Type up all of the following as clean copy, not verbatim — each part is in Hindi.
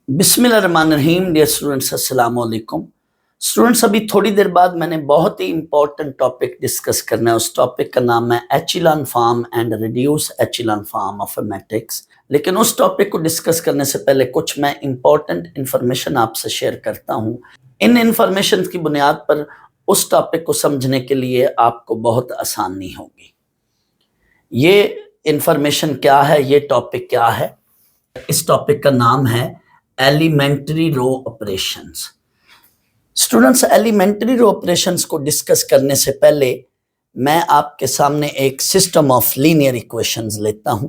बिस्मिल्लाहिर्रहमानिर्रहीम। डियर स्टूडेंट्स, अस्सलाम वालेकुम। स्टूडेंट्स, अभी थोड़ी देर बाद मैंने बहुत ही इंपॉर्टेंट टॉपिक डिस्कस करना है। उस टॉपिक का नाम है echelon form and reduce echelon form of a matrix. लेकिन उस टॉपिक को डिस्कस करने से पहले कुछ मैं इंपॉर्टेंट इंफॉर्मेशन आपसे शेयर करता हूँ। इन इंफॉर्मेशन की बुनियाद पर उस टॉपिक को समझने के लिए आपको बहुत आसानी होगी। ये इंफॉर्मेशन क्या है, ये टॉपिक क्या है? इस टॉपिक का नाम है elementary row operations. Students, elementary row operations को डिस्कस करने से पहले मैं आपके सामने एक सिस्टम ऑफ लीनियर इक्वेशंस लेता हूं।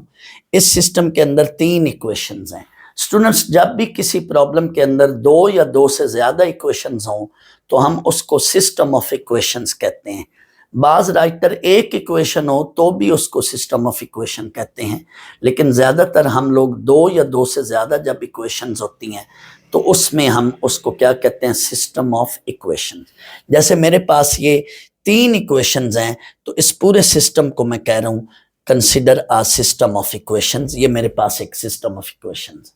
इस सिस्टम के अंदर 3 इक्वेशंस हैं। स्टूडेंट्स, जब भी किसी प्रॉब्लम के अंदर 2 या 2 से ज्यादा इक्वेशंस हों तो हम उसको सिस्टम ऑफ इक्वेशंस कहते हैं। बाज राइटर एक इक्वेशन हो तो भी उसको सिस्टम ऑफ इक्वेशन कहते हैं, लेकिन ज्यादातर हम लोग 2 या 2 से ज्यादा जब इक्वेशंस होती हैं तो उसमें हम उसको क्या कहते हैं, सिस्टम ऑफ इक्वेशन। जैसे मेरे पास ये 3 इक्वेशंस हैं तो इस पूरे सिस्टम को मैं कह रहा हूं consider a system of equations. ये मेरे पास एक सिस्टम ऑफ इक्वेशंस।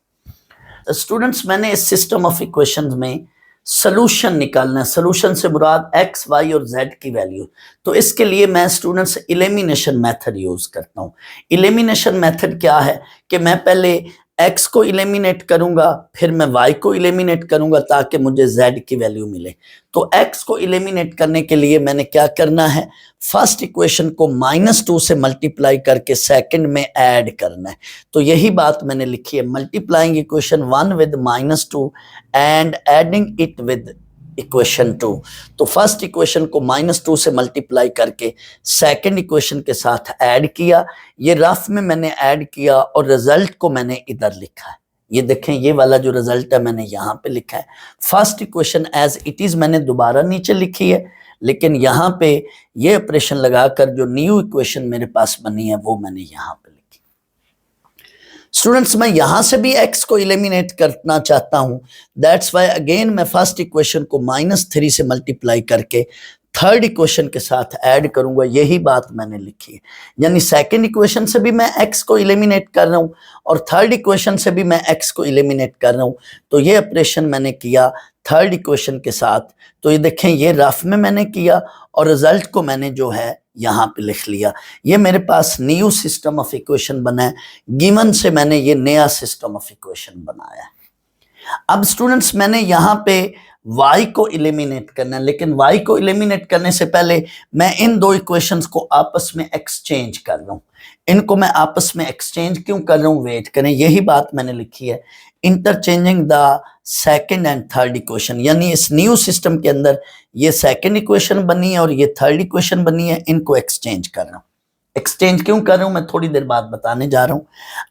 स्टूडेंट्स, मैंने इस सिस्टम ऑफ इक्वेशंस में सोल्यूशन निकालना है। सोल्यूशन से मुराद एक्स, वाई और जेड की वैल्यू। तो इसके लिए मैं स्टूडेंट्स एलिमिनेशन मेथड यूज करता हूँ। एलिमिनेशन मेथड क्या है कि मैं पहले एक्स को एलिमिनेट करूंगा, फिर मैं वाई को एलिमिनेट करूंगा ताकि मुझे जेड की वैल्यू मिले। तो एक्स को एलिमिनेट करने के लिए मैंने क्या करना है, फर्स्ट इक्वेशन को -2 से मल्टीप्लाई करके सेकंड में ऐड करना है। तो यही बात मैंने लिखी है, multiplying equation 1 with -2 and adding it with equation 2। तो फर्स्ट इक्वेशन को -2 से मल्टीप्लाई करके सेकंड इक्वेशन के साथ ऐड किया। ये रफ में मैंने ऐड किया और रिजल्ट को मैंने इधर लिखा है। ये देखें, ये वाला जो रिजल्ट है मैंने यहाँ पे लिखा है। First equation as it is मैंने दोबारा नीचे लिखी है, लेकिन यहाँ पे ये ऑपरेशन लगाकर जो न्यू इक्वेशन मेरे पास बनी है वो मैंने यहाँ पे लिखी। स्टूडेंट्स, मैं यहां से भी x को एलिमिनेट करना चाहता हूं। दैट्स वाई अगेन मैं फर्स्ट इक्वेशन को -3 से मल्टीप्लाई करके थर्ड इक्वेशन के साथ ऐड करूंगा। यही बात मैंने लिखी है, यानी सेकंड इक्वेशन से भी मैं x को एलिमिनेट कर रहा हूं और थर्ड इक्वेशन से भी मैं x को एलिमिनेट कर रहा हूं। तो ये ऑपरेशन मैंने किया थर्ड इक्वेशन के साथ। तो ये देखें, ये रफ में मैंने किया और रिजल्ट को मैंने जो है यहाँ पे लिख लिया। ये मेरे पास न्यू सिस्टम ऑफ इक्वेशन बना है। गिवन से मैंने ये नया सिस्टम ऑफ इक्वेशन बनाया है। अब स्टूडेंट्स, मैंने यहाँ पे y को एलिमिनेट करना है, लेकिन y को एलिमिनेट करने से पहले मैं इन 2 इक्वेशंस को आपस में एक्सचेंज कर रहा हूँ। इनको मैं आपस में एक्सचेंज क्यों कर रहा हूँ, वेट करें, यही बात मैंने लिखी है, interchanging the second and third equation. यानी इस न्यू सिस्टम के अंदर ये सेकंड इक्वेशन बनी है और ये थर्ड इक्वेशन बनी है, इनको एक्सचेंज कर रहा हूँ। एक्सचेंज क्यों कर रहा हूं मैं थोड़ी देर बाद बताने जा रहा हूं।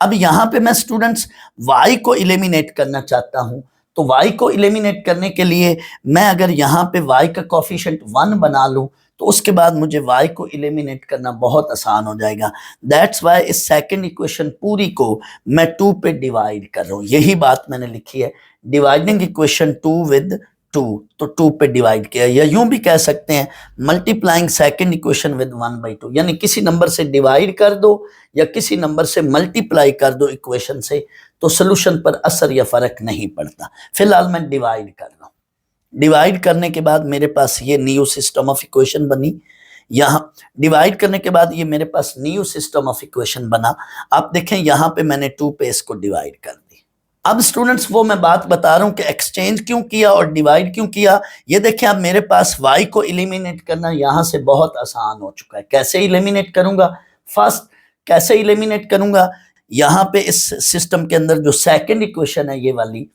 अब यहां पे मैं स्टूडेंट्स y को एलिमिनेट करना चाहता हूं। तो y को एलिमिनेट करने के लिए मैं अगर यहां पे y का कोफिशिएंट 1 बना लूं तो उसके बाद मुझे y को एलिमिनेट करना बहुत आसान हो जाएगा। दैट्स वाई इस सेकंड इक्वेशन पूरी को मैं 2 पे डिवाइड कर रहा हूं। यही बात मैंने लिखी है, डिवाइडिंग इक्वेशन 2 विद 2। तो 2 पे डिवाइड किया, या यूं भी कह सकते हैं मल्टीप्लाइंग सेकंड इक्वेशन विद 1/2। यानी किसी नंबर से डिवाइड कर दो या किसी नंबर से मल्टीप्लाई कर दो इक्वेशन से, तो सोल्यूशन पर असर या फर्क नहीं पड़ता। फिलहाल मैं डिवाइड कर रहा हूं। डिवाइड करने के बाद मेरे पास ये न्यू सिस्टम ऑफ इक्वेशन बनी। यहाँ डिवाइड करने के बाद ये मेरे पास न्यू सिस्टम ऑफ इक्वेशन बना। आप देखें, यहाँ पे मैंने 2 पे इसको डिवाइड कर दी। अब स्टूडेंट्स, वो मैं बात बता रहा हूं कि एक्सचेंज क्यों किया और डिवाइड क्यों किया। ये देखें, अब मेरे पास y को एलिमिनेट करना यहां से बहुत आसान हो चुका है। कैसे एलिमिनेट करूंगा, फर्स्ट कैसे एलिमिनेट करूंगा, यहां पे इस सिस्टम के अंदर जो सेकंड इक्वेशन है ये वाली,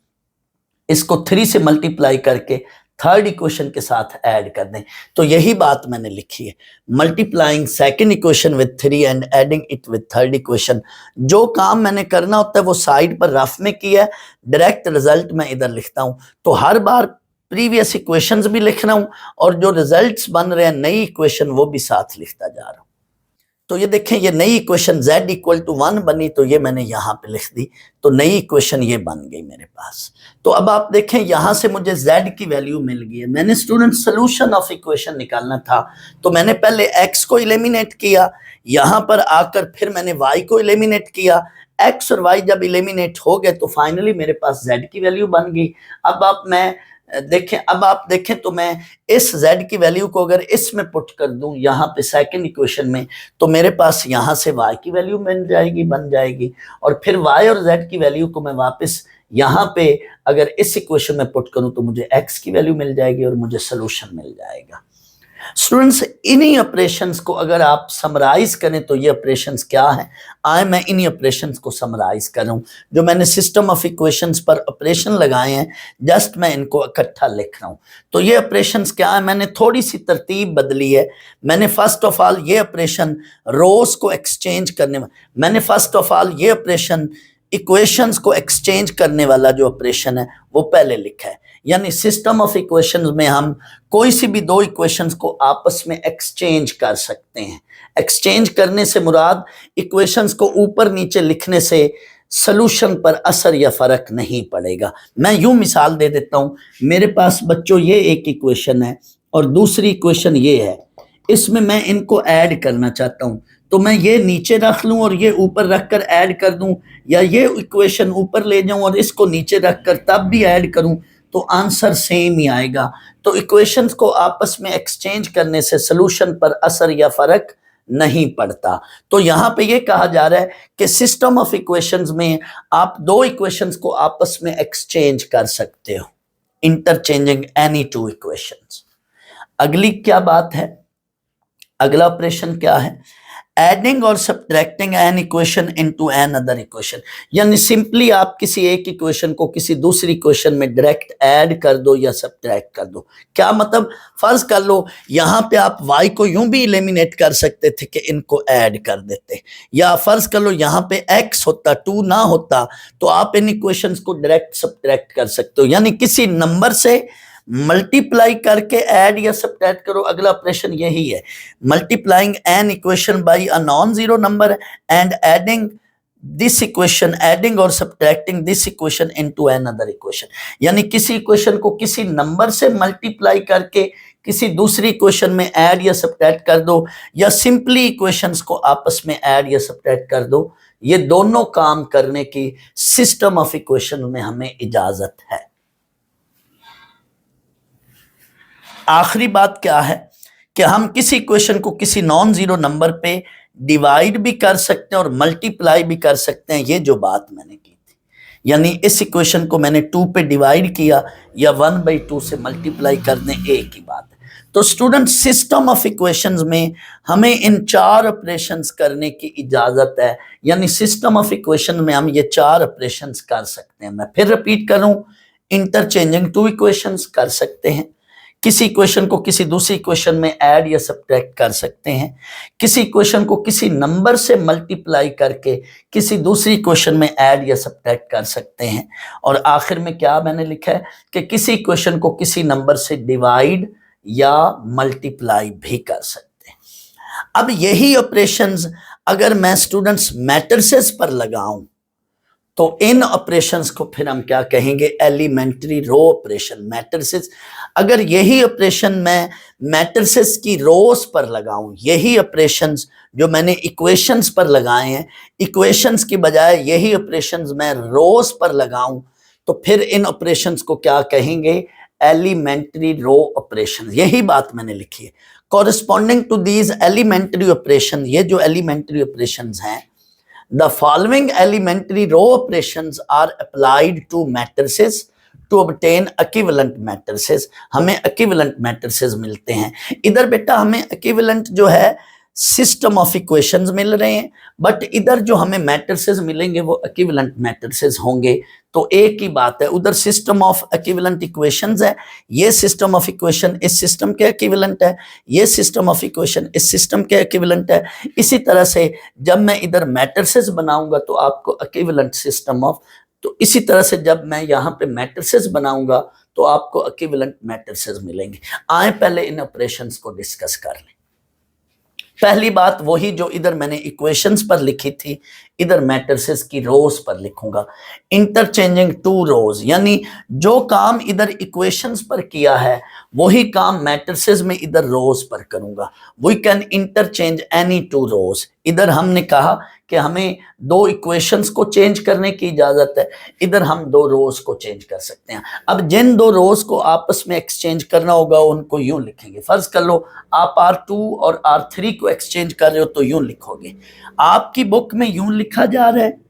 इसको 3 से मल्टीप्लाई करके थर्ड इक्वेशन के साथ ऐड कर दें। तो यही बात मैंने लिखी है, multiplying second equation with 3 and adding it with third equation. जो काम मैंने करना होता है वो साइड पर रफ में किया है, डायरेक्ट रिजल्ट मैं इधर लिखता हूं। तो हर बार प्रीवियस इक्वेशंस भी लिख रहा हूं और जो रिजल्ट्स बन रहे हैं नई इक्वेशन वो भी साथ लिखता जा रहा हूं। तो ये देखें, ये नई इक्वेशन z इक्वल टू 1 बनी, तो ये मैंने यहाँ पे लिख दी, तो नई इक्वेशन ये बन गई मेरे पास। तो अब आप देखें यहाँ से मुझे z की वैल्यू मिल गई है। मैंने स्टूडेंट सोल्यूशन ऑफ इक्वेशन निकालना था, तो मैंने पहले x को एलिमिनेट किया, यहाँ पर आकर फिर मैंने y को एलिमिनेट किया। x और y जब एलिमिनेट हो गए तो फाइनली मेरे पास z की वैल्यू बन गई। अब आप देखें तो मैं इस z की वैल्यू को अगर इसमें पुट कर दूं यहाँ पे सेकंड इक्वेशन में, तो मेरे पास यहाँ से y की वैल्यू बन जाएगी, और फिर y और z की वैल्यू को मैं वापस यहाँ पे अगर इस इक्वेशन में पुट करूं तो मुझे x की वैल्यू मिल जाएगी और मुझे सोल्यूशन मिल जाएगा। स्टूडेंट्स, इन्हीं ऑपरेशंस को अगर आप समराइज करें तो ये ऑपरेशंस क्या है, मैं इन्हीं ऑपरेशंस को समराइज कर रहा हूं। जो मैंने सिस्टम ऑफ इक्वेशंस पर ऑपरेशन लगाए हैं, जस्ट मैं इनको इकट्ठा लिख रहा हूं। तो ये ऑपरेशंस क्या है, मैंने थोड़ी सी तरतीब बदली है। मैंने फर्स्ट ऑफ ऑल ये ऑपरेशन रोज को एक्सचेंज करने में, मैंने फर्स्ट ऑफ ऑल ये ऑपरेशन इक्वेशंस को एक्सचेंज करने वाला जो ऑपरेशन है वो पहले लिखा है। यानी सिस्टम ऑफ इक्वेशंस में हम कोई सी भी दो इक्वेशंस को आपस में एक्सचेंज कर सकते हैं। एक्सचेंज करने से मुराद इक्वेशंस को ऊपर नीचे लिखने से सॉल्यूशन पर असर या फर्क नहीं पड़ेगा। मैं यूं मिसाल दे देता हूं, मेरे पास बच्चों ये एक इक्वेशन है और दूसरी इक्वेशन ये है, इसमें मैं इनको ऐड करना चाहता हूं, तो मैं ये नीचे रख लूं और ये ऊपर रखकर ऐड कर दूं, या ये इक्वेशन ऊपर ले जाऊं और इसको नीचे रखकर तब भी ऐड करूं, तो आंसर सेम ही आएगा। तो इक्वेशंस को आपस में एक्सचेंज करने से सॉल्यूशन पर असर या फर्क नहीं पड़ता। तो यहाँ पे ये कहा जा रहा है कि सिस्टम ऑफ इक्वेशंस में आप दो इक्वेशंस को आपस में एक्सचेंज कर सकते हो, इंटरचेंजिंग एनी टू इक्वेशंस। अगली क्या बात है, अगला ऑपरेशन क्या है, एडिंग और subtracting an equation into N other equation. यानी सिंपली आप किसी एक इक्वेशन को किसी दूसरी इक्वेशन में डायरेक्ट ऐड कर दो या सब्ट्रैक्ट कर दो। क्या मतलब, फर्ज कर लो यहाँ पे आप y को यूं भी एलिमिनेट कर सकते थे कि इनको ऐड कर देते, या फर्ज कर लो यहाँ पे x होता 2 ना होता तो आप इन इक्वेशंस को डायरेक्ट सब्ट्रैक्ट कर सकते हो। यानी किसी नंबर से मल्टीप्लाई करके ऐड या सब्ट्रैक्ट करो। अगला ऑपरेशन यही है, multiplying an equation by a non zero number and adding this equation, adding और subtracting this equation into N other equation. यानी किसी इक्वेशन को किसी नंबर से मल्टीप्लाई करके किसी दूसरी इक्वेशन में ऐड या सब्ट्रैक्ट कर दो, या सिंपली इक्वेशंस को आपस में ऐड या सब्ट्रैक्ट कर दो। ये दोनों काम करने की सिस्टम ऑफ इक्वेशन में हमें इजाजत है। आखिरी बात क्या है कि हम किसी इक्वेशन को किसी नॉन जीरो नंबर पे डिवाइड भी कर सकते हैं और मल्टीप्लाई भी कर सकते हैं। ये जो बात मैंने की थी, यानी इस इक्वेशन को मैंने 2 पे डिवाइड किया या 1/2 से मल्टीप्लाई कर दें, एक ही बात है। तो स्टूडेंट, सिस्टम ऑफ इक्वेशंस में हमें इन 4 ऑपरेशंस करने की इजाजत है। यानी सिस्टम ऑफ इक्वेशन में हम ये 4 ऑपरेशंस कर सकते हैं। मैं फिर रिपीट करूं, इंटरचेंजिंग 2 इक्वेशंस कर सकते हैं, किसी इक्वेशन को किसी दूसरी इक्वेशन में ऐड या सब्ट्रैक्ट कर सकते हैं, किसी इक्वेशन को किसी नंबर से मल्टीप्लाई करके किसी दूसरी इक्वेशन में ऐड या सब्ट्रैक्ट कर सकते हैं, और आखिर में क्या मैंने लिखा है कि किसी इक्वेशन को किसी नंबर से डिवाइड या मल्टीप्लाई भी कर सकते हैं। अब यही ऑपरेशंस अगर मैं स्टूडेंट्स मैट्रिसेस पर लगाऊं तो इन ऑपरेशंस को फिर हम क्या कहेंगे, एलिमेंट्री रो ऑपरेशन। मैट्रिसेस, अगर यही ऑपरेशन मैं मैट्रिसेस की रोज पर लगाऊं, यही ऑपरेशंस जो मैंने इक्वेशंस पर लगाए हैं, इक्वेशंस की बजाय यही ऑपरेशंस मैं रोज पर लगाऊं, तो फिर इन ऑपरेशंस को क्या कहेंगे, एलिमेंट्री रो ऑपरेशन। यही बात मैंने लिखी है। Corresponding to these elementary operation, ये जो एलिमेंट्री ऑपरेशंस हैं, the following elementary row operations are applied to matrices to obtain equivalent matrices। हमें equivalent matrices मिलते हैं। इधर बेटा हमें equivalent जो है सिस्टम ऑफ इक्वेशंस मिल रहे हैं, बट इधर जो हमें मैट्रिसेस मिलेंगे वो इक्विवेलेंट मैट्रिसेस होंगे। तो एक ही बात है, उधर सिस्टम ऑफ इक्विवेलेंट इक्वेशंस है, ये सिस्टम ऑफ इक्वेशन इस सिस्टम के इक्विवेलेंट है, ये सिस्टम ऑफ इक्वेशन इस सिस्टम के इक्विवेलेंट है। इसी तरह से जब मैं इधर मैट्रिसेस बनाऊंगा तो आपको इक्विवेलेंट सिस्टम ऑफ, तो इसी तरह से जब मैं यहाँ पे मैट्रिसेस बनाऊंगा तो आपको इक्विवेलेंट मैट्रिसेस मिलेंगे। आए पहले इन ऑपरेशंस को डिस्कस कर लें। पहली बात वही जो इधर मैंने इक्वेशंस पर लिखी थी, इधर मैट्रिसेस की रोज पर लिखूंगा। इंटरचेंजिंग टू रोज, यानी जो काम इधर इक्वेशंस पर किया है वही काम मैट्रिसेस में इधर रोज पर करूंगा। We can interchange any two rows. इधर हमने कहा कि हमें दो इक्वेशंस को चेंज करने की इजाजत है, इधर हम दो रोज को चेंज कर सकते हैं। अब जिन दो रोज को आपस में एक्सचेंज करना होगा उनको यूं लिखेंगे। फर्ज कर लो आप R2 और R3 को एक्सचेंज कर रहे हो तो यूं लिखोगे। आपकी बुक में यूं लिखा जा रहा है,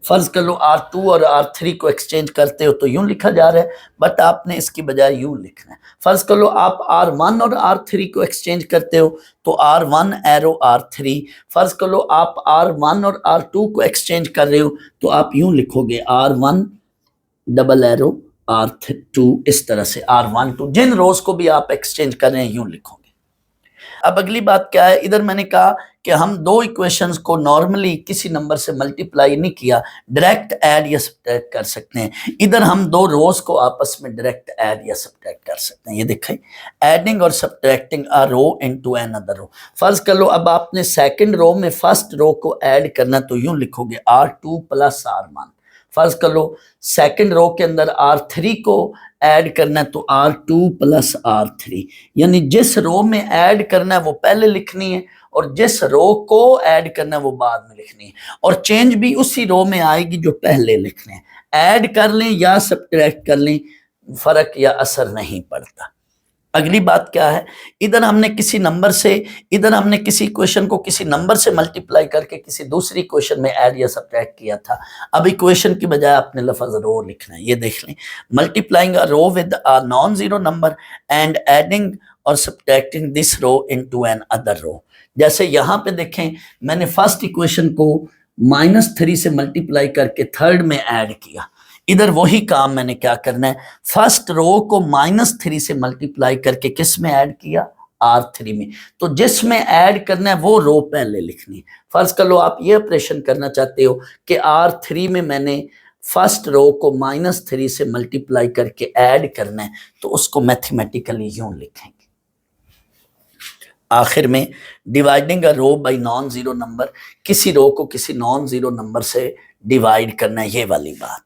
फर्ज कर लो R2 और R3 को एक्सचेंज करते हो तो यूं लिखा जा रहा है, बट आपने इसकी बजाय यूं लिखना है। फर्ज कर लो आप R1 और R3 को एक्सचेंज करते हो तो R1 एरो R3। फर्ज कर लो आप R1 और R2 को एक्सचेंज कर रहे हो तो आप यूं लिखोगे R1 डबल एरो R2। इस तरह से R12 जिन रोज को भी आप एक्सचेंज कर रहे हैं यूं लिखोगे। अब अगली बात क्या है, इधर मैंने कहा कि हम दो इक्वेशंस को नॉर्मली किसी नंबर से मल्टीप्लाई नहीं किया, डायरेक्ट ऐड या सब्ट्रैक्ट कर सकते हैं। इधर हम दो रोज को आपस में डायरेक्ट ऐड या सब्ट्रैक्ट कर सकते हैं। ये देखें, एडिंग और subtracting a row into another row. फर्ज कर लो अब आपने सेकंड रो में फर्स्ट रो को ऐड करना तो यूं लिखोगे R2 प्लस R1। फर्ज कर लो सेकंड रो के अंदर R3 को ऐड करना है तो R2 प्लस R3, यानी जिस रो में ऐड करना है वो पहले लिखनी है और जिस रो को ऐड करना है वो बाद में लिखनी है, और चेंज भी उसी रो में आएगी जो पहले लिखने हैं। ऐड कर लें या सब्ट्रैक्ट कर लें, फर्क या असर नहीं पड़ता। अगली बात क्या है, इधर हमने किसी नंबर से, इधर हमने किसी इक्वेशन को किसी नंबर से मल्टीप्लाई करके किसी दूसरी इक्वेशन में ऐड या सब्ट्रैक्ट किया था। अब इक्वेशन की बजाय आपने लफ्ज रो लिखना है। ये देख लें, multiplying a row with a non zero number and adding और subtracting this row into N other row. जैसे यहां पे देखें, मैंने फर्स्ट इक्वेशन को -3 से मल्टीप्लाई करके थर्ड में ऐड किया। इधर वही काम मैंने क्या करना है, फर्स्ट रो को -3 से मल्टीप्लाई करके किस में ऐड किया, R3 में। तो जिसमें ऐड करना है वो रो पहले लिखनी। फर्ज कर लो आप ये ऑपरेशन करना चाहते हो कि R3 में मैंने फर्स्ट रो को -3 से मल्टीप्लाई करके ऐड करना है, तो उसको मैथमेटिकली यूं लिखेंगे। आखिर में dividing a row by non zero number, किसी रो को किसी नॉन जीरो नंबर से डिवाइड करना है, ये वाली बात।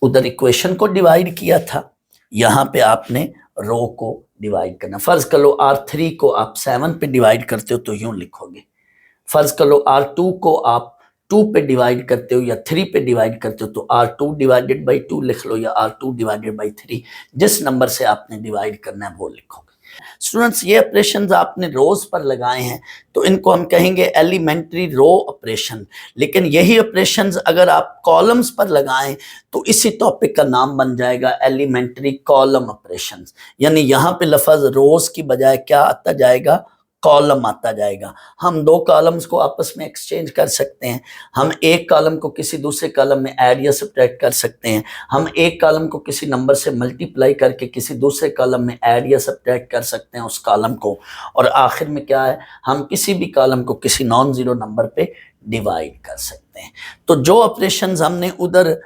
उधर इक्वेशन को डिवाइड किया था, यहां पे आपने रो को डिवाइड करना। फर्ज कर लो R3 को आप 7 पे डिवाइड करते हो तो यूं लिखोगे। फर्ज कर लो R2 को आप 2 पे डिवाइड करते हो या 3 पे डिवाइड करते हो तो R2 डिवाइडेड बाई 2 लिख लो या R2 डिवाइडेड बाई 3। जिस नंबर से आपने डिवाइड करना है वो लिखोगे। स्टूडेंट्स, ये ऑपरेशंस आपने रोज पर लगाए हैं तो इनको हम कहेंगे एलिमेंट्री रो ऑपरेशन। लेकिन यही ऑपरेशंस अगर आप कॉलम्स पर लगाएं तो इसी टॉपिक का नाम बन जाएगा एलिमेंट्री कॉलम ऑपरेशंस। यानी यहाँ पे लफ्ज रोज की बजाय क्या आता जाएगा, कॉलम आता जाएगा। हम दो कॉलम्स को आपस में एक्सचेंज कर सकते हैं, हम एक कॉलम को किसी दूसरे कॉलम में ऐड या सब्ट्रैक्ट कर सकते हैं, हम एक कॉलम को किसी नंबर से मल्टीप्लाई करके किसी दूसरे कॉलम में ऐड या सब्ट्रैक्ट कर सकते हैं उस कॉलम को, और आखिर में क्या है, हम किसी भी कॉलम को किसी नॉन जीरो नंबर पे डिवाइड कर सकते हैं। तो जो ऑपरेशंस हमने उधर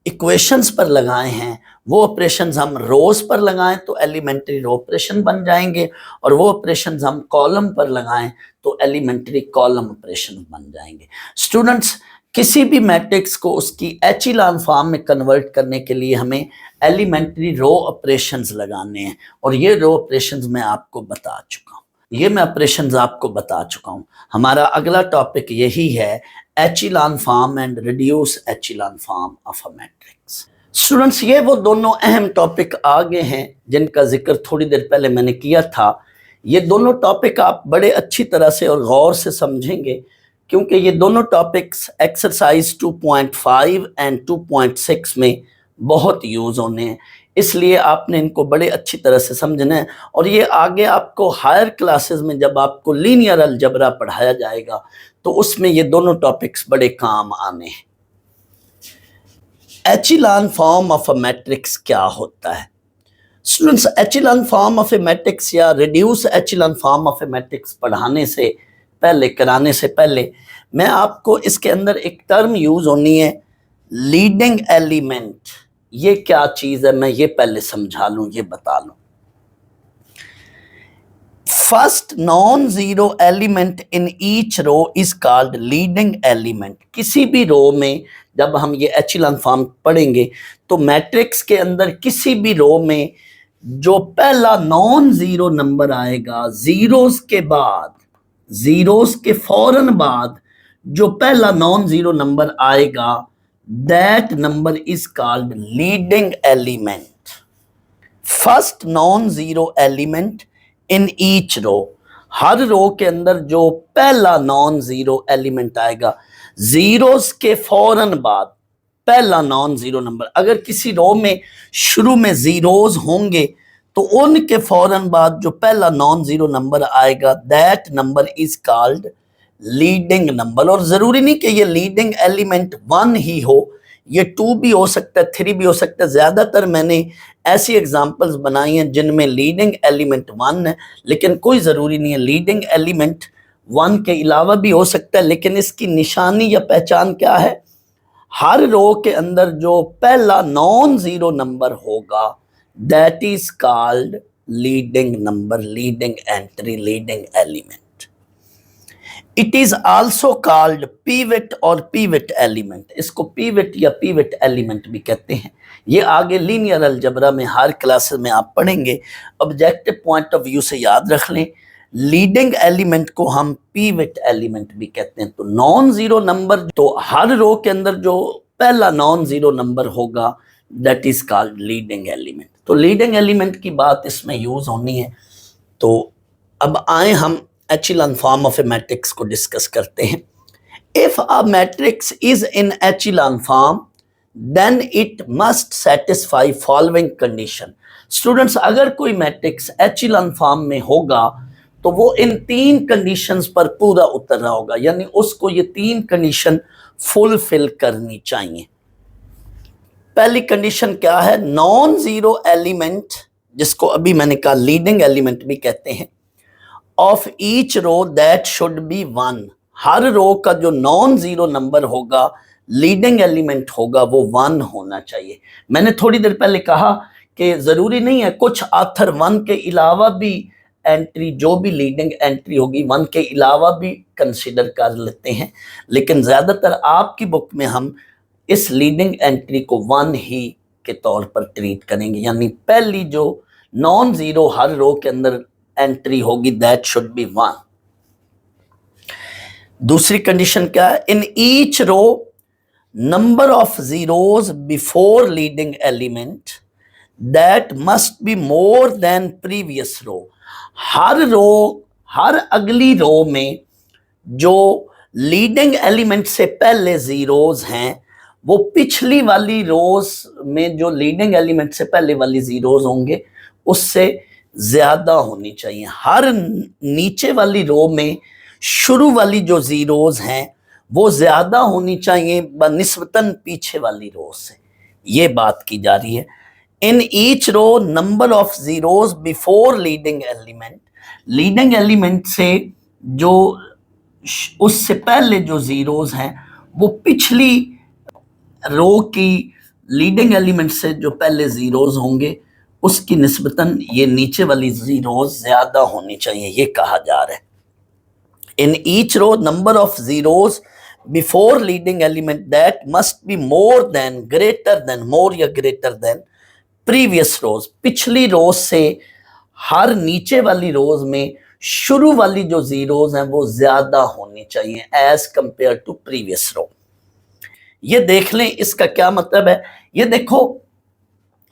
इक्वेशंस पर लगाए हैं वो ऑपरेशंस हम रोज पर लगाएं तो एलिमेंट्री रो ऑपरेशन बन जाएंगे, और वो ऑपरेशंस हम कॉलम पर लगाएं तो एलिमेंट्री कॉलम ऑपरेशन बन जाएंगे। स्टूडेंट्स, किसी भी मैट्रिक्स को उसकी एचिलॉन फॉर्म में कन्वर्ट करने के लिए हमें एलिमेंट्री रो ऑपरेशंस लगाने हैं, और ये रो ऑपरेशंस मैं आपको बता चुका हूँ, ये मैं ऑपरेशंस आपको बता चुका हूँ। हमारा अगला टॉपिक यही है, echelon form and reduce echelon form of a matrix. Students, ये वो दोनों अहम टॉपिक आगे हैं जिनका जिक्र थोड़ी देर पहले मैंने किया था। ये दोनों टॉपिक आप बड़े अच्छी तरह से और गौर से समझेंगे, क्योंकि ये दोनों टॉपिक्स एक्सरसाइज 2.5 एंड 2.6 में बहुत यूज होने हैं, इसलिए आपने इनको बड़े अच्छी तरह से समझना है। और ये आगे आपको हायर क्लासेस में जब आपको लीनियर अलजबरा पढ़ाया जाएगा तो उसमें ये दोनों टॉपिक्स बड़े काम आने हैं। Echelon form of a matrix क्या होता है? Students, echelon form of a matrix या reduce echelon form of a matrix पढ़ाने से पहले, कराने से पहले, मैं आपको इसके अंदर एक टर्म यूज होनी है, लीडिंग एलिमेंट। ये क्या चीज है मैं ये पहले समझा लूं, ये बता लूं। First non zero element in each row is called leading element. किसी भी रो में जब हम ये एचेलॉन फॉर्म पढ़ेंगे तो मैट्रिक्स के अंदर किसी भी रो में जो पहला नॉन जीरो नंबर आएगा, जीरोस के बाद, जीरोस के फौरन बाद जो पहला नॉन जीरो नंबर आएगा, that number is called leading element. First non zero element in each row, हर रो के अंदर जो पहला नॉन जीरो एलिमेंट आएगा, जीरोस के फौरन बाद पहला नॉन जीरो नंबर। अगर किसी रो में शुरू में जीरोस होंगे तो उनके फौरन बाद जो पहला नॉन जीरो नंबर आएगा, that number is called leading number. और जरूरी नहीं कि ये लीडिंग एलिमेंट 1 ही हो, ये 2 भी हो सकता है, 3 भी हो सकता है। ज्यादातर मैंने ऐसी एग्जांपल्स बनाई हैं जिनमें लीडिंग एलिमेंट 1 है, लेकिन कोई जरूरी नहीं है। लीडिंग एलिमेंट 1 के अलावा भी हो सकता है, लेकिन इसकी निशानी या पहचान क्या है? हर रो के अंदर जो पहला नॉन जीरो नंबर होगा, that is called leading number, leading entry, leading element. It is also called pivot और पीवट एलिमेंट। इसको पीवट या पीवट एलिमेंट भी कहते हैं। ये आगे लीनियर अलजबरा में हर क्लास में आप पढ़ेंगे। ऑब्जेक्टिव पॉइंट ऑफ व्यू से याद रख लें, लीडिंग एलिमेंट को हम पीवट एलिमेंट भी कहते हैं। तो नॉन जीरो नंबर, तो हर रो के अंदर जो पहला नॉन जीरो नंबर होगा, that is called leading element. तो लीडिंग एलिमेंट की बात इसमें यूज होनी है। तो अब आए हम echelon form of a matrix को डिस्कस करते हैं। If a matrix is in echelon form then it must satisfy following condition. Students, अगर कोई मैट्रिक्स एचेलॉन फॉर्म में होगा तो वो इन 3 कंडीशंस पर पूरा उतर रहा होगा, यानी उसको ये 3 कंडीशन फुलफिल करनी चाहिए। पहली कंडीशन क्या है? नॉन जीरो एलिमेंट, जिसको अभी मैंने कहा लीडिंग एलिमेंट भी कहते हैं, of each row that should be 1। हर रो का जो नॉन जीरो नंबर होगा, लीडिंग एलिमेंट होगा, वो 1 होना चाहिए। मैंने थोड़ी देर पहले कहा कि जरूरी नहीं है, कुछ आथर 1 के अलावा भी एंट्री, जो भी लीडिंग एंट्री होगी 1 के अलावा भी कंसिडर कर लेते हैं, लेकिन ज्यादातर आपकी बुक में हम इस लीडिंग एंट्री को 1 ही के तौर पर ट्रीट करेंगे। यानी पहली जो नॉन जीरो हर रो के अंदर एंट्री होगी, दैट शुड बी 1। दूसरी कंडीशन क्या है? In each row number of zeros before leading element that must be more than previous row. हर रो, हर अगली रो में जो लीडिंग एलिमेंट से पहले जीरोस हैं, वो पिछली वाली रोज में जो लीडिंग एलिमेंट से पहले वाली जीरोस होंगे उससे ज्यादा होनी चाहिए। हर नीचे वाली रो में शुरू वाली जो जीरोस हैं वो ज्यादा होनी चाहिए बनिस्बतन पीछे वाली रो से। ये बात की जा रही है। In each row number of zeros before leading element, leading element से जो उससे पहले जो जीरोस हैं वो पिछली रो की लीडिंग एलिमेंट से जो पहले जीरोस होंगे उसकी निस्बतन ये नीचे वाली जीरोस ज्यादा होनी चाहिए, ये कहा जा रहा है। In each row number of zeros before leading element that must be more than, greater than, more या ग्रेटर देन प्रीवियस रोज। पिछली रोज से हर नीचे वाली रोज में शुरू वाली जो जीरोस हैं वो ज्यादा होनी चाहिए एज कंपेयर टू प्रीवियस रो। ये देख लें, इसका क्या मतलब है? ये देखो,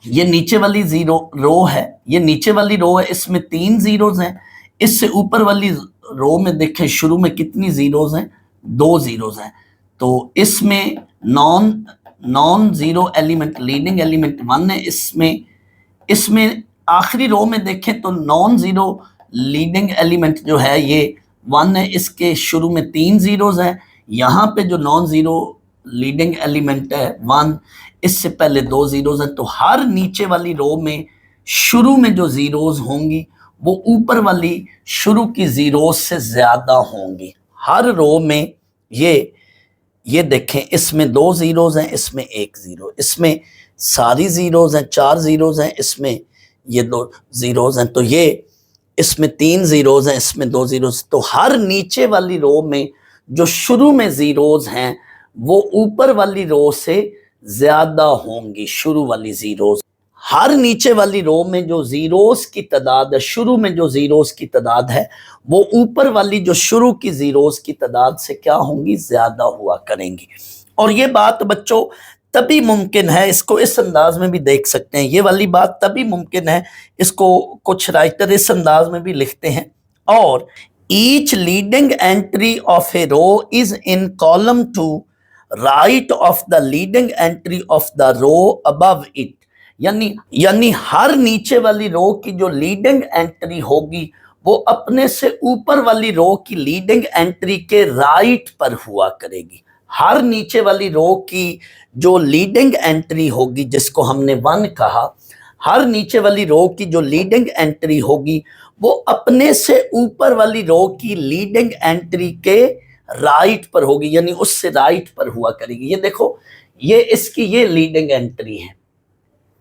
ये नीचे वाली जीरो रो है, ये नीचे वाली रो है, इसमें 3 जीरोस हैं। इससे ऊपर वाली रो में देखें शुरू में कितनी जीरोस हैं? 2 जीरोस हैं। तो इसमें non zero element, leading element 1 है। इसमें आखिरी रो में देखें तो नॉन जीरो लीडिंग एलिमेंट जो है ये 1 है, इसके शुरू में 3 जीरोस हैं। यहाँ पे जो नॉन जीरो लीडिंग एलिमेंट है 1, इससे पहले 2 जीरोस हैं। तो हर नीचे वाली रो में शुरू में जो जीरोस होंगी वो ऊपर वाली शुरू की जीरोस से ज्यादा होंगी। हर रो में ये देखें, इसमें 2 जीरोस हैं, इसमें 1 जीरो, इसमें सारी जीरोस हैं, 4 जीरोस हैं, इसमें ये 2 जीरोस हैं। तो ये इसमें 3 जीरोज हैं, इसमें 2 जीरोज, तो हर नीचे वाली रो में जो शुरू में जीरोज हैं वो ऊपर वाली रो से ज्यादा होंगी। शुरू वाली जीरोज, हर नीचे वाली रो में जो जीरोस की तादाद है, शुरू में जो जीरोस की तादाद है वो ऊपर वाली जो शुरू की जीरोस की तादाद से क्या होंगी, ज्यादा हुआ करेंगी। और ये बात बच्चों तभी मुमकिन है, इसको इस अंदाज में भी देख सकते हैं, ये वाली बात तभी मुमकिन है, इसको कुछ राइटर इस अंदाज में भी लिखते हैं, और each leading entry of a row is in column to right of the leading entry of the row above it. यानी हर नीचे वाली रो की जो लीडिंग एंट्री होगी वो अपने से ऊपर वाली रो की लीडिंग एंट्री के राइट पर हुआ करेगी। हर नीचे वाली रो की जो लीडिंग एंट्री होगी, जिसको हमने 1 कहा, हर नीचे वाली रो की जो लीडिंग एंट्री होगी वो अपने से ऊपर वाली रो की लीडिंग एंट्री के राइट पर होगी, यानी उससे राइट पर हुआ करेगी। ये देखो, ये इसकी ये लीडिंग एंट्री है,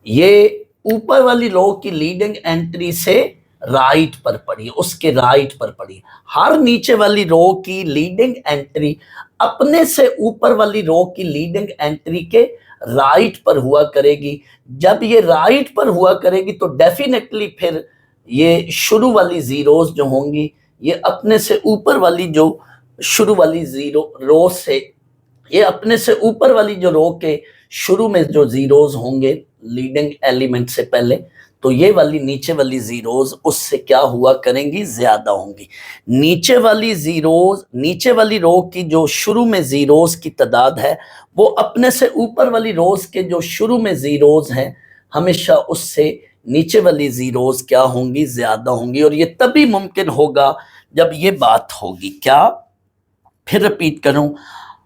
ये ऊपर वाली रो की लीडिंग एंट्री से राइट पर पड़ी, उसके राइट पर पड़ी। हर नीचे वाली रो की लीडिंग एंट्री अपने से ऊपर वाली रो की लीडिंग एंट्री के राइट पर हुआ करेगी। जब ये राइट पर हुआ करेगी तो डेफिनेटली फिर ये शुरू वाली जीरोस जो होंगी ये अपने से ऊपर वाली जो शुरू वाली रो से, ये अपने से ऊपर वाली जो रो के शुरू में जो जीरोस होंगे लीडिंग एलिमेंट से पहले, तो ये वाली नीचे वाली जीरोस उससे क्या हुआ करेंगी, ज्यादा होंगी। नीचे वाली रो की जो शुरू में जीरोस की तादाद है वो अपने से ऊपर वाली रोज के जो शुरू में जीरोस हैं हमेशा उससे नीचे वाली जीरोस क्या होंगी, ज्यादा होंगी। और ये तभी मुमकिन होगा जब ये बात होगी, क्या, फिर रिपीट करूं,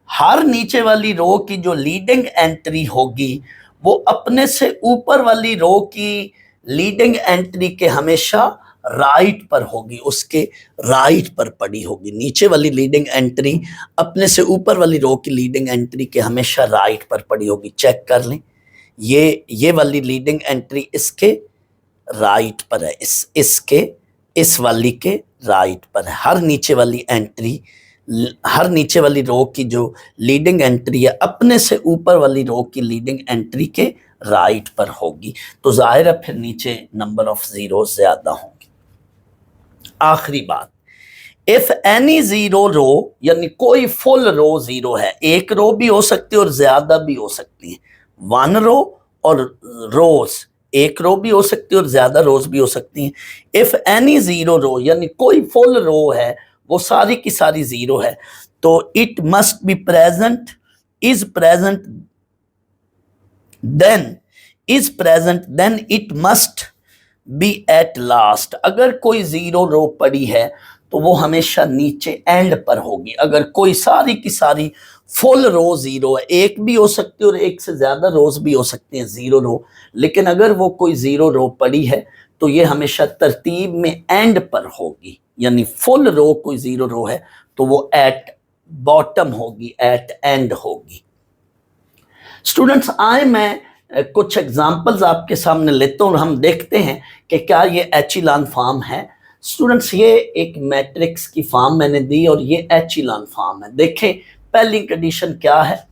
हर नीचे वाली रो की जो लीडिंग एंट्री होगी वो अपने से ऊपर वाली रो की लीडिंग एंट्री के हमेशा राइट पर होगी, उसके राइट पर पड़ी होगी। नीचे वाली लीडिंग एंट्री अपने से ऊपर वाली रो की लीडिंग एंट्री के हमेशा राइट पर पड़ी होगी। चेक कर लें, ये वाली लीडिंग एंट्री इसके राइट पर है, इस वाली के राइट पर है। हर नीचे वाली रो की जो लीडिंग एंट्री है अपने से ऊपर वाली रो की लीडिंग एंट्री के राइट पर होगी, तो जाहिर है फिर नीचे नंबर ऑफ जीरो ज्यादा होंगे। आखिरी बात, इफ एनी जीरो रो, यानी कोई फुल रो जीरो है, एक रो भी हो सकती है और ज्यादा भी हो सकती है, 1 रो और रोज, एक रो भी हो सकती है और ज्यादा रोज भी हो सकती हैं। इफ एनी जीरो रो, यानी कोई फुल रो है, वो सारी की सारी जीरो है, तो it must be present, is present, then it must be at last. अगर कोई जीरो रो पड़ी है तो वो हमेशा नीचे एंड पर होगी। अगर कोई सारी की सारी फुल रो जीरो है, एक भी हो सकती है और एक से ज्यादा रोज भी हो सकती हैं जीरो रो, लेकिन अगर वो कोई जीरो रो पड़ी है तो ये हमेशा तरतीब में एंड पर होगी। यानी फुल रो कोई जीरो रो है तो वो एट बॉटम होगी, एट एंड होगी। स्टूडेंट्स, आए मैं कुछ एग्जांपल्स आपके सामने लेता हूं और हम देखते हैं कि क्या ये एचिलॉन फॉर्म है। स्टूडेंट्स, ये एक मैट्रिक्स की फॉर्म मैंने दी और ये एचिलॉन फॉर्म है। देखें, पहली कंडीशन क्या है,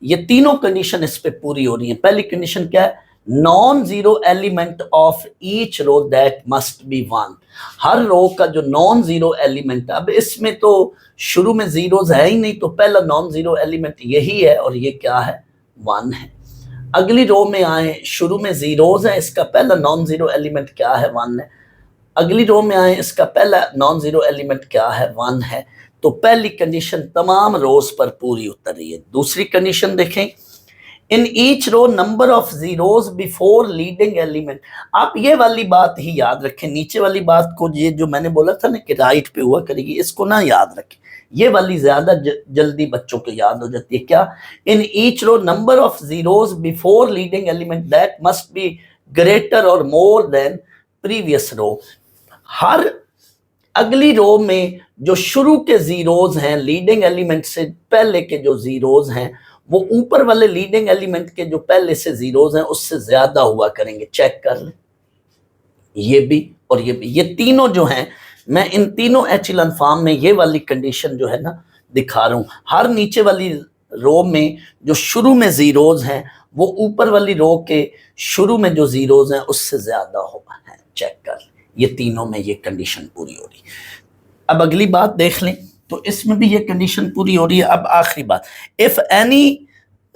ये तीनों कंडीशन इस पे पूरी हो रही है। पहली कंडीशन क्या है, non zero element of each row that must be 1। हर रो का जो नॉन जीरो एलिमेंट, अब इसमें तो शुरू में जीरोस है ही नहीं, तो पहला नॉन जीरो एलिमेंट यही है और ये क्या है, 1 है। अगली रो में आए, शुरू में जीरोस है, इसका पहला नॉन जीरो एलिमेंट क्या है, 1 है। अगली रो में आए, इसका पहला नॉन जीरो एलिमेंट क्या है, 1 है। तो पहली कंडीशन तमाम रोज पर पूरी उतर रही है। दूसरी कंडीशन देखें, in each row number of zeros before leading element. आप ये वाली बात ही याद रखें, नीचे वाली बात को, ये जो मैंने बोला था ना कि राइट पे हुआ करेगी, इसको ना याद रखें, ये वाली ज्यादा जल्दी बच्चों को याद हो जाती है। क्या, in each row number of zeros before leading element that must be greater और मोर देन प्रीवियस रो। हर अगली रो में जो शुरू के जीरोस हैं, लीडिंग एलिमेंट से पहले के जो जीरोस हैं, वो ऊपर वाले लीडिंग एलिमेंट के जो पहले से जीरोस हैं उससे ज्यादा हुआ करेंगे। चेक कर लें, ये भी और ये भी, ये तीनों जो हैं, मैं इन तीनों एचिलन फॉर्म में ये वाली कंडीशन जो है ना दिखा रहा हूं। हर नीचे वाली रो में जो शुरू में जीरोज हैं वो ऊपर वाली रो के शुरू में जो जीरोज हैं उससे ज्यादा होगा है। चेक कर, ये तीनों में ये कंडीशन पूरी हो रही। अब अगली बात देख लें, तो इसमें भी ये कंडीशन पूरी हो रही है। अब आखिरी बात, if any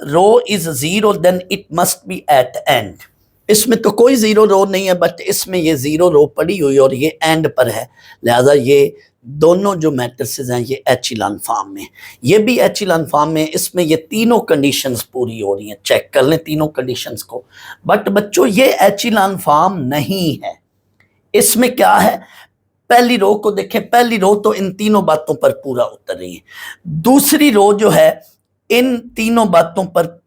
row is zero then it must be at end. इसमें तो कोई जीरो रो नहीं है, बट इसमें ये जीरो रो पड़ी हुई और ये एंड पर है, लिहाजा ये दोनों जो मैट्रिसेस हैं ये एचिलन फॉर्म में, ये भी एचिलन फॉर्म में। इसमें ये तीनों कंडीशंस पूरी हो रही हैं। चेक कर लें तीनों कंडीशंस को। बट बच्चों ये एचिलन फॉर्म नहीं है। इसमें क्या है, पहली रो को देखें, पहली रो तो इन तीनों बातों पर पूरा उतर रही है। दूसरी रो जो है इन तीनों बातों पर,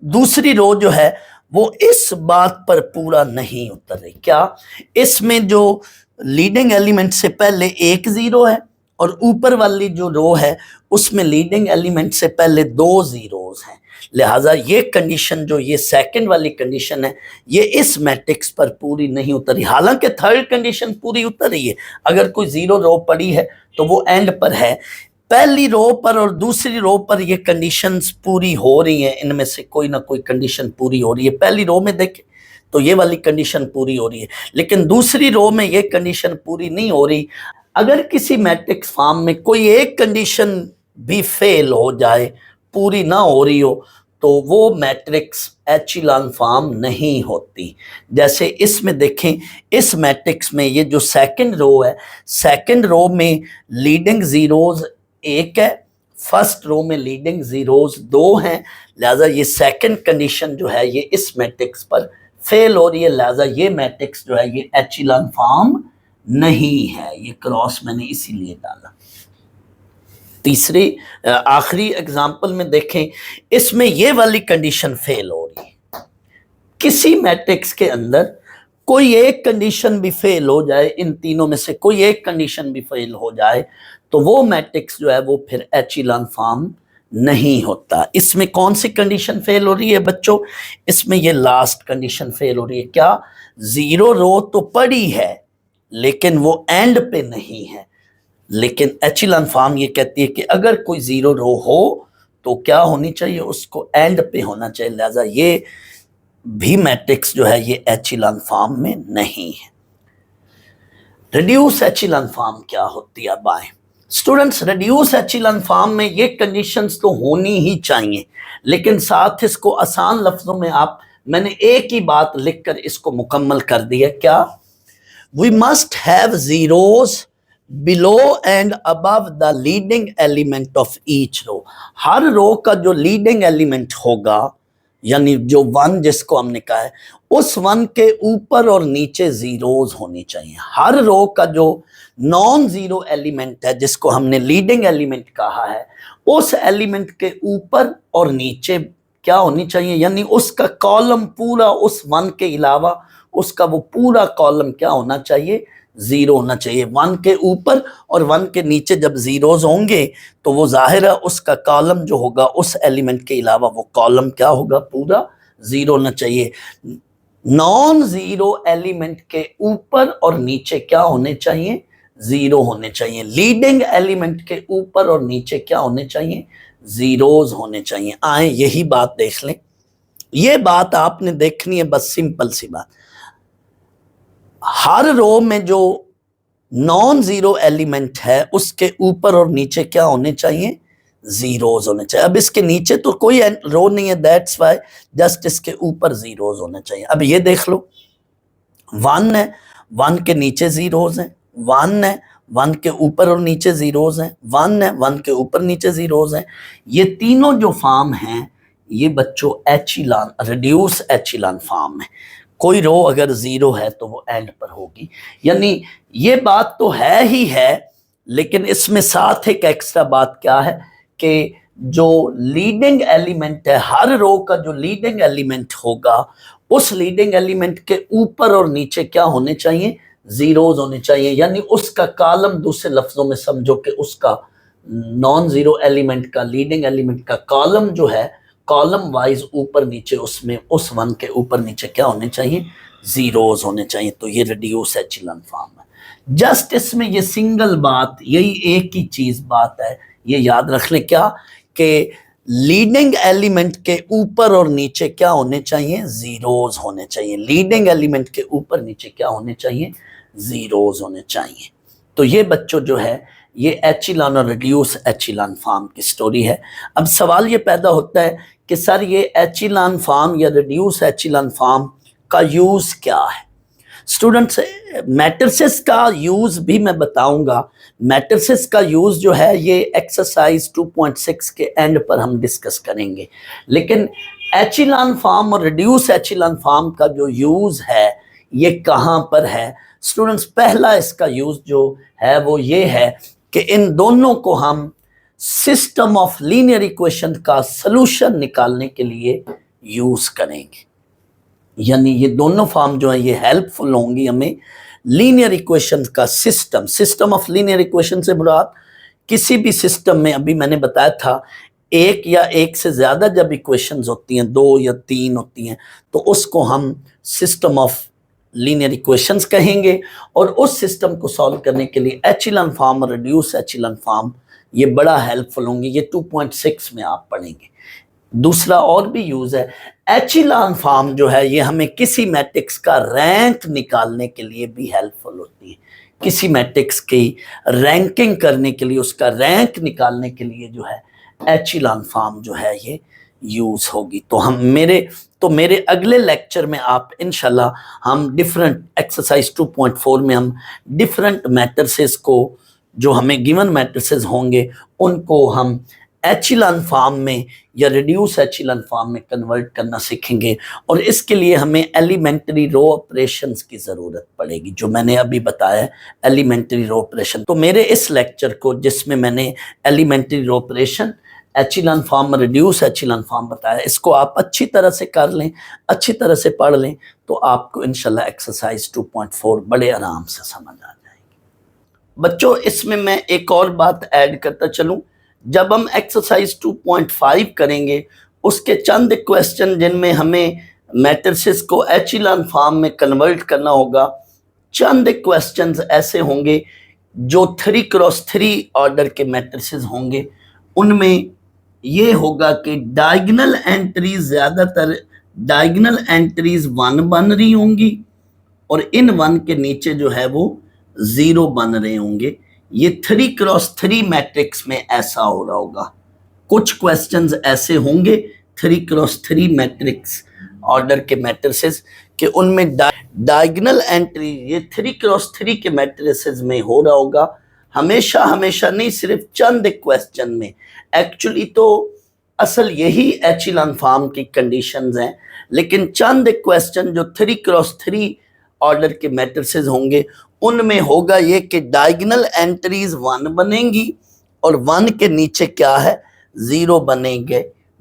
दूसरी रो जो है वो इस बात पर पूरा नहीं उतर रही। क्या, इसमें जो लीडिंग एलिमेंट से पहले एक जीरो है और ऊपर वाली जो रो है उसमें लीडिंग एलिमेंट से पहले दो जीरोस हैं, लिहाजा ये कंडीशन जो ये सेकंड वाली कंडीशन है ये इस मैट्रिक्स पर पूरी नहीं उतरी। हालांकि थर्ड कंडीशन पूरी उतर रही है, अगर कोई जीरो रो पड़ी है तो वो एंड पर है। पहली रो पर और दूसरी रो पर ये कंडीशंस पूरी हो रही हैं, इनमें से कोई ना कोई कंडीशन पूरी हो रही है। पहली रो में देखें तो ये वाली कंडीशन पूरी हो रही है, लेकिन दूसरी रो में ये कंडीशन पूरी नहीं हो रही। अगर किसी मैट्रिक्स फॉर्म में कोई एक कंडीशन भी फेल हो जाए, पूरी ना हो रही हो, तो वो मैट्रिक्स एचिलन फॉर्म नहीं होती। जैसे इसमें देखें, इस मैट्रिक्स में ये जो सेकंड रो है, सेकंड रो में लीडिंग जीरोज एक है, फर्स्ट रो में लीडिंग जीरोज दो हैं, लिहाजा ये सेकंड कंडीशन जो है ये इस मैट्रिक्स पर फेल हो रही है। लिहाजा ये मैट्रिक्स जो है ये एचिलन फॉर्म नहीं है। ये क्रॉस मैंने इसीलिए डाला। तीसरी आखिरी एग्जांपल में देखें, इसमें ये वाली कंडीशन फेल हो रही है। किसी मैट्रिक्स के अंदर कोई एक कंडीशन भी फेल हो जाए, इन तीनों में से कोई एक कंडीशन भी फेल हो जाए, तो वो मैट्रिक्स जो है वो फिर एचिलन फॉर्म नहीं होता। इसमें कौन सी कंडीशन फेल हो रही है बच्चों, इसमें ये लास्ट कंडीशन फेल हो रही है। क्या, जीरो रो तो पड़ी है लेकिन वो एंड पे नहीं है, लेकिन एचिलन फॉर्म ये कहती है कि अगर कोई जीरो रो हो तो क्या होनी चाहिए, उसको एंड पे होना चाहिए। लिहाजा ये भी मैट्रिक्स जो है ये एचिलन फॉर्म में नहीं है। रिड्यूस एचिलन फॉर्म क्या होती है? अब आए स्टूडेंट्स, रिड्यूस एचिलन फॉर्म में ये कंडीशंस तो होनी ही चाहिए, लेकिन साथ इसको आसान लफ्जों में मैंने एक ही बात लिखकर इसको मुकम्मल कर दिया। क्या, we must have zeros below and above the leading element of each row. हर रो का जो लीडिंग एलिमेंट होगा, यानी जो वन जिसको हमने कहा है, उस वन के ऊपर और नीचे जीरोज होनी चाहिए। हर रो का जो नॉन जीरो एलिमेंट है जिसको हमने लीडिंग एलिमेंट कहा है, उस एलिमेंट के ऊपर और नीचे क्या होनी चाहिए, यानी उसका कॉलम पूरा, उस वन के अलावा उसका वो पूरा कॉलम क्या होना चाहिए, जीरो होना चाहिए। वन के ऊपर और वन के नीचे जब जीरोज होंगे तो वो जाहिर है उसका कॉलम जो होगा उस एलिमेंट के अलावा वो कॉलम क्या होगा, पूरा जीरो होना चाहिए। नॉन जीरो एलिमेंट के ऊपर और नीचे क्या होने चाहिए, जीरो होने चाहिए। लीडिंग एलिमेंट के ऊपर और नीचे क्या होने चाहिए, जीरोज होने चाहिए। आए यही बात देख लें, ये बात आपने देखनी है, बस सिंपल सी बात। हर रो में जो नॉन जीरो एलिमेंट है उसके ऊपर और नीचे क्या होने चाहिए, जीरोज होने चाहिए। अब इसके नीचे तो कोई रो नहीं है, दैट्स वाई जस्ट इसके ऊपर जीरोज होने चाहिए। अब ये देख लो, वन है, वन के नीचे जीरोज हैं, वन है, वन के ऊपर और नीचे जीरोज हैं, वन है, वन के ऊपर नीचे जीरोज हैं। ये तीनों जो फॉर्म हैं ये बच्चों एचिलन, रिड्यूस एचिलन फॉर्म है। कोई रो अगर जीरो है तो वो एंड पर होगी, यानी ये बात तो है ही है, लेकिन इसमें साथ एक एक्स्ट्रा बात क्या है कि जो लीडिंग एलिमेंट है, हर रो का जो लीडिंग एलिमेंट होगा उस लीडिंग एलिमेंट के ऊपर और नीचे क्या होने चाहिए, जीरोज होने चाहिए। यानी उसका कॉलम, दूसरे लफ्जों में समझो कि उसका नॉन जीरो एलिमेंट का, लीडिंग एलिमेंट का कॉलम जो है, कॉलम वाइज ऊपर नीचे उसमें उस वन के ऊपर नीचे क्या होने चाहिए, जीरोस होने चाहिए, तो ये रिड्यूस एचिलन फॉर्म है। जस्ट इसमें ये सिंगल बात, यही एक ही चीज बात है, ये याद रख ले क्या, कि लीडिंग एलिमेंट के ऊपर और नीचे क्या होने चाहिए, जीरोस होने चाहिए। लीडिंग एलिमेंट के ऊपर नीचे क्या होने चाहिए, जीरोस होने चाहिए। तो ये बच्चों जो है ये एचिलॉन और रिड्यूस एचिलॉन फॉर्म की स्टोरी है। अब सवाल ये पैदा होता है कि सर ये एचिलॉन फॉर्म या रिड्यूस एचिलॉन फॉर्म का यूज क्या है। स्टूडेंट्स, मैट्रिसेस का यूज भी मैं बताऊंगा। मैट्रिसेस का यूज जो है ये एक्सरसाइज 2.6 के एंड पर हम डिस्कस करेंगे, लेकिन एचिलॉन फॉर्म और रिड्यूस एचिलॉन फॉर्म का जो यूज है ये कहाँ पर है स्टूडेंट्स। पहला इसका यूज जो है वो ये है कि इन दोनों को हम सिस्टम ऑफ लीनियर इक्वेशन का सलूशन निकालने के लिए यूज करेंगे। यानी ये दोनों फॉर्म जो है ये हेल्पफुल होंगी हमें लीनियर इक्वेशन का सिस्टम ऑफ लीनियर इक्वेशन से मुराद किसी भी सिस्टम में, अभी मैंने बताया था एक या एक से ज्यादा जब इक्वेशंस होती हैं, 2 या 3 होती हैं, तो उसको हम सिस्टम ऑफ लीनियर इक्वेशंस कहेंगे। और उस सिस्टम को सॉल्व करने के लिए एचिलॉन फॉर्म और रिड्यूस एचिलॉन फॉर्म ये बड़ा हेल्पफुल होंगे। ये 2.6 में आप पढ़ेंगे। दूसरा और भी यूज है, एचिलॉन फॉर्म जो है ये हमें किसी मैट्रिक्स का रैंक निकालने के लिए भी हेल्पफुल होती है। किसी मैट्रिक्स की रैंकिंग करने के लिए, उसका रैंक निकालने के लिए जो है एचिलॉन फॉर्म जो है ये यूज होगी। तो मेरे अगले लेक्चर में आप इंशाल्लाह हम डिफरेंट एक्सरसाइज 2.4 में हम डिफरेंट मैट्रिसेस को, जो हमें गिवन मैट्रिसेस होंगे, उनको हम एचिलॉन फॉर्म में या रिड्यूस एचिलॉन फॉर्म में कन्वर्ट करना सीखेंगे। और इसके लिए हमें एलिमेंट्री रो ऑपरेशंस की ज़रूरत पड़ेगी, जो मैंने अभी बताया एलिमेंट्री रो ऑपरेशन। तो मेरे इस लेक्चर को, जिसमें मैंने elementary row operation, echelon form, reduce echelon form बताया, इसको आप अच्छी तरह से कर लें, अच्छी तरह से पढ़ लें, तो आपको इंशाल्लाह एक्सरसाइज 2.4 बड़े आराम से समझ आ जाएगी। बच्चों, इसमें मैं एक और बात ऐड करता चलूँ। जब हम एक्सरसाइज 2.5 करेंगे, उसके चंद क्वेश्चन जिनमें हमें मैट्रिसेस को एचिलॉन फॉर्म में कन्वर्ट करना होगा, चंद क्वेश्चंस ऐसे होंगे जो 3x3 ऑर्डर के मैट्रिसेस होंगे। उनमें ये होगा कि डायगोनल एंट्रीज, ज़्यादातर डायगोनल एंट्रीज 1 बन रही होंगी और इन 1 के नीचे जो है वो 0 बन रहे होंगे। ये 3x3 मैट्रिक्स में ऐसा हो रहा होगा। कुछ क्वेश्चंस ऐसे होंगे 3x3 मैट्रिक्स ऑर्डर के मैट्रिसेस के, उनमें डायगोनल एंट्री ये 3x3 के मैट्रिसेस में हो रहा होगा। हमेशा नहीं, सिर्फ चंद क्वेश्चन में। एक्चुअली तो असल यही एचिलॉन फॉर्म की कंडीशंस हैं, लेकिन चंद क्वेश्चन जो 3x3 ऑर्डर के मैट्रिसेस होंगे, उनमें होगा ये कि डायगोनल एंट्रीज 1 बनेंगी और 1 के नीचे क्या है, 0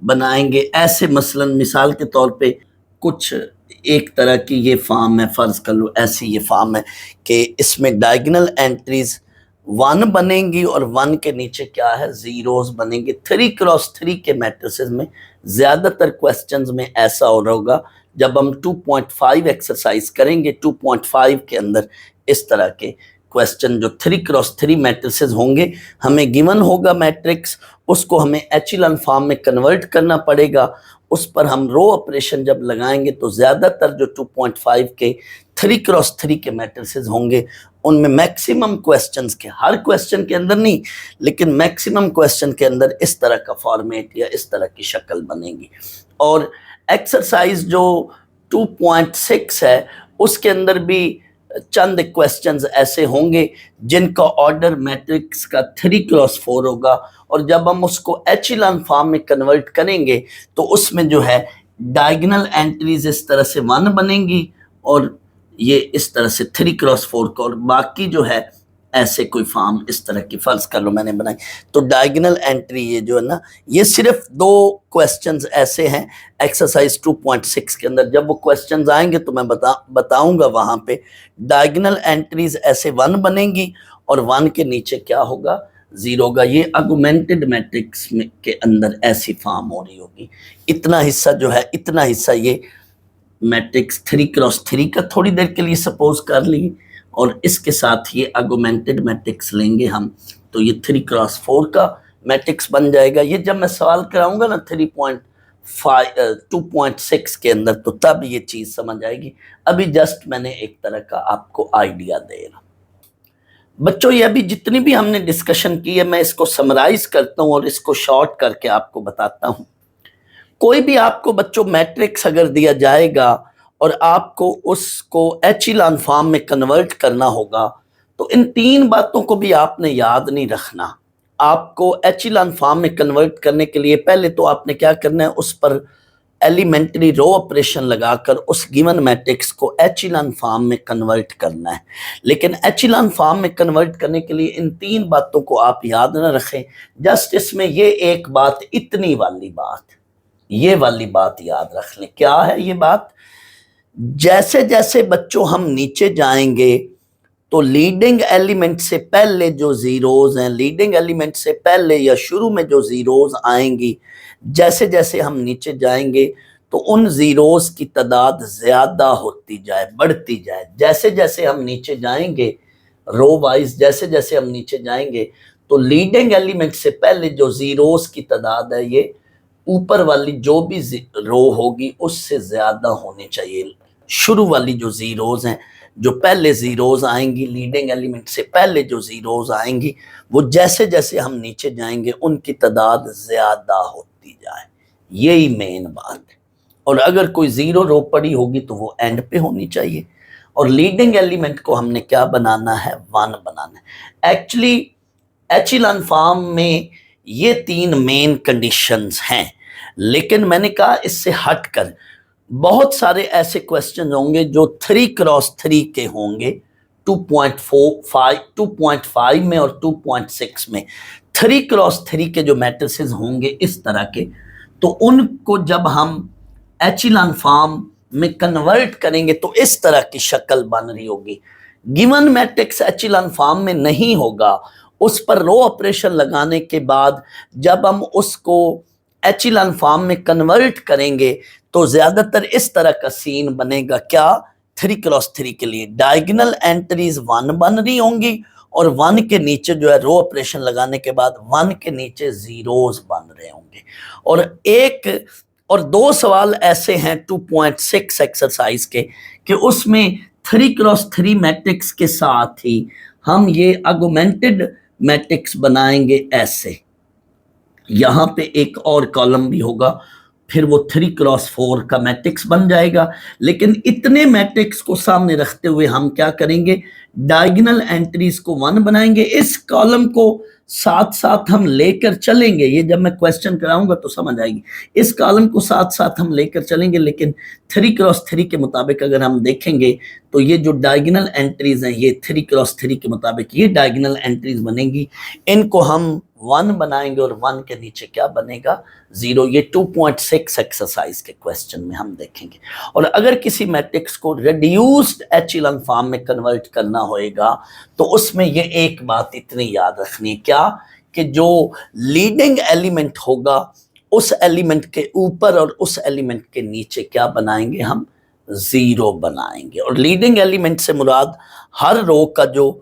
बनाएंगे। ऐसे मसलन मिसाल के तौर पे कुछ एक तरह की ये फॉर्म है, फर्ज कर लो ऐसी ये फॉर्म है कि इसमें डायगोनल एंट्रीज 1 बनेंगी और 1 के नीचे क्या है, 0s बनेंगे। 3x3 के मैट्रिसेस में ज्यादातर क्वेश्चंस में ऐसा हो रहा होगा। जब हम 2.5 एक्सरसाइज करेंगे, 2.5 के अंदर इस तरह के क्वेश्चन जो 3x3 मैट्रिसेस होंगे, हमें गिवन होगा मैट्रिक्स, उसको हमें एचिलॉन फॉर्म में कन्वर्ट करना पड़ेगा। उस पर हम रो ऑपरेशन जब लगाएंगे तो ज्यादातर जो 2.5 के 3x3 के मैट्रिसेस होंगे, उनमें मैक्सिमम क्वेश्चंस के, हर क्वेश्चन के अंदर नहीं, लेकिन मैक्सिमम क्वेश्चन के अंदर इस तरह का फॉर्मेट या इस तरह की शक्ल बनेगी। और एक्सरसाइज जो 2.6 है उसके अंदर भी चंद क्वेश्चंस ऐसे होंगे जिनका ऑर्डर मैट्रिक्स का 3x4 होगा, और जब हम उसको एचिलॉन फॉर्म में कन्वर्ट करेंगे तो उसमें जो है डायगोनल एंट्रीज इस तरह से 1 बनेंगी और ये इस तरह से 3x4 को, और बाकी जो है ऐसे कोई फॉर्म इस तरह की फर्ज कर लो मैंने बनाई। तो डायगोनल एंट्री ये जो है ना, ये सिर्फ 2 क्वेश्चंस ऐसे हैं एक्सरसाइज 2.6 के अंदर। जब वो क्वेश्चंस आएंगे तो मैं बताऊंगा वहां पे डायगोनल एंट्रीज ऐसे 1 बनेंगी और 1 के नीचे क्या होगा, 0 होगा। ये आर्गुमेंटेड मैट्रिक्स में के अंदर ऐसी फॉर्म हो रही होगी। इतना हिस्सा जो है, इतना हिस्सा ये मैट्रिक्स 3x3 का थोड़ी देर के लिए सपोज कर ली, और इसके साथ ये आर्गुमेंटेड मैट्रिक्स लेंगे हम, तो ये 3x4 का मैट्रिक्स बन जाएगा। ये जब मैं सवाल कराऊंगा ना 2.6 के अंदर, तो तब ये चीज समझ आएगी। अभी जस्ट मैंने एक तरह का आपको आइडिया दे रहा हूं बच्चों। ये अभी जितनी भी हमने डिस्कशन की है, मैं इसको समराइज करता हूं और इसको शॉर्ट करके आपको बताता हूं। कोई भी आपको बच्चों मैट्रिक्स अगर दिया जाएगा और आपको उसको एचिलॉन फॉर्म में कन्वर्ट करना होगा, तो इन 3 बातों को भी आपने याद नहीं रखना। आपको एचिलॉन फॉर्म में कन्वर्ट करने के लिए पहले तो आपने क्या करना है, उस पर एलिमेंट्री रो ऑपरेशन लगाकर उस गिवन मैट्रिक्स को एचिलॉन फॉर्म में कन्वर्ट करना है। लेकिन एचिलॉन फॉर्म में कन्वर्ट करने के लिए इन 3 बातों को आप याद ना रखें। जस्ट इसमें ये एक बात, इतनी वाली बात, ये वाली बात याद रख लें। क्या है ये बात? जैसे जैसे बच्चों हम नीचे जाएंगे तो लीडिंग एलिमेंट से पहले जो जीरोज हैं, लीडिंग एलिमेंट से पहले या शुरू में जो जीरोज आएंगी, जैसे जैसे हम नीचे जाएंगे तो उन जीरोज की तादाद ज्यादा होती जाए, बढ़ती जाए। जैसे जैसे हम नीचे जाएंगे रो वाइज, जैसे जैसे हम नीचे जाएंगे तो लीडिंग एलिमेंट से पहले जो जीरोज की तादाद है, ये ऊपर वाली जो भी रो होगी उससे ज्यादा होनी चाहिए। शुरू वाली जो जीरोज हैं, जो पहले जीरोज आएंगी, लीडिंग एलिमेंट से पहले जो जीरोज आएंगी, वो जैसे जैसे हम नीचे जाएंगे उनकी तादाद ज्यादा होती जाए। यही मेन बात है। और अगर कोई जीरो रो पड़ी होगी तो वो एंड पे होनी चाहिए। और लीडिंग एलिमेंट को हमने क्या बनाना है? 1 बनाना है। एक्चुअली एचिलॉन फॉर्म में ये 3 मेन कंडीशंस हैं, लेकिन मैंने कहा इससे हटकर बहुत सारे ऐसे क्वेश्चन होंगे जो 3x3 के होंगे, 2.5 में और 2.6 में 3x3 के जो मैट्रिसेस होंगे इस तरह के, तो उनको जब हम एचिलॉन फॉर्म में कन्वर्ट करेंगे तो इस तरह की शक्ल बन रही होगी। गिवन मैट्रिक्स एचिलॉन फॉर्म में नहीं होगा, उस पर रो ऑपरेशन लगाने के बाद जब हम उसको एचिलॉन फॉर्म में कन्वर्ट करेंगे तो ज्यादातर इस तरह का सीन बनेगा। क्या? 3x3 के लिए डायगोनल एंट्रीज 1 बन रही होंगी और 1 के नीचे जो है रो ऑपरेशन लगाने के बाद 1 के नीचे जीरोज बन रहे होंगे। और 1 और 2 सवाल ऐसे हैं 2.6 एक्सरसाइज के कि उसमें 3x3 मैट्रिक्स के साथ ही हम ये आर्गुमेंटेड मैट्रिक्स बनाएंगे ऐसे। यहां पे एक और कॉलम भी होगा, फिर वो 3x4 का मैट्रिक्स बन जाएगा। लेकिन इतने मैट्रिक्स को सामने रखते हुए हम क्या करेंगे? डायगोनल एंट्रीज को 1 बनाएंगे। इस कॉलम को साथ साथ हम लेकर चलेंगे, ये जब मैं क्वेश्चन कराऊंगा तो समझ आएगी। इस कॉलम को साथ साथ हम लेकर चलेंगे, लेकिन 3x3 के मुताबिक अगर हम देखेंगे तो ये जो डायगोनल एंट्रीज हैं, ये 3x3 के मुताबिक ये डायगोनल एंट्रीज बनेंगी। इनको हम 1 बनाएंगे और 1 के नीचे क्या बनेगा? 0। ये 2.6 एक्सरसाइज के क्वेश्चन में हम देखेंगे। और अगर किसी मैट्रिक्स को रिड्यूस्ड एचिलॉन फॉर्म में कन्वर्ट करना होएगा तो उसमें ये एक बात इतनी याद रखनी है, क्या? कि जो लीडिंग एलिमेंट होगा उस एलिमेंट के ऊपर और उस एलिमेंट के नीचे क्या बनाएंगे? हम 0 बनाएंगे। और लीडिंग एलिमेंट से मुराद हर रो का जो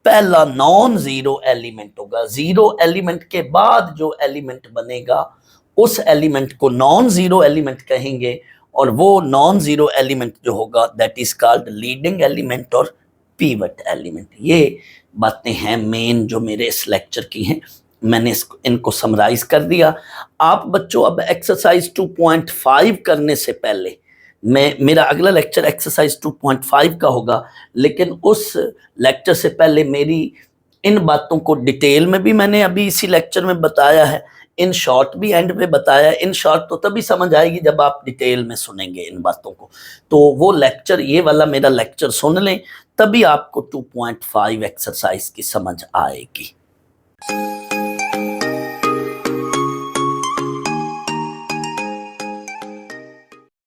पहला नॉन जीरो एलिमेंट होगा, 0 एलिमेंट के बाद जो एलिमेंट बनेगा उस एलिमेंट को नॉन जीरो एलिमेंट कहेंगे। और वो नॉन जीरो एलिमेंट जो होगा that is called leading element और पीवट एलिमेंट। ये बातें हैं मेन जो मेरे इस लेक्चर की हैं, मैंने इनको समराइज कर दिया। आप बच्चों अब एक्सरसाइज 2.5 करने से पहले, मेरा अगला लेक्चर एक्सरसाइज 2.5 का होगा, लेकिन उस लेक्चर से पहले मेरी इन बातों को डिटेल में भी मैंने अभी इसी लेक्चर में बताया है, इन शॉर्ट भी एंड पे बताया है। इन शॉर्ट तो तभी समझ आएगी जब आप डिटेल में सुनेंगे इन बातों को। तो वो लेक्चर, ये वाला मेरा लेक्चर सुन लें, तभी आपको 2.5 एक्सरसाइज की समझ आएगी।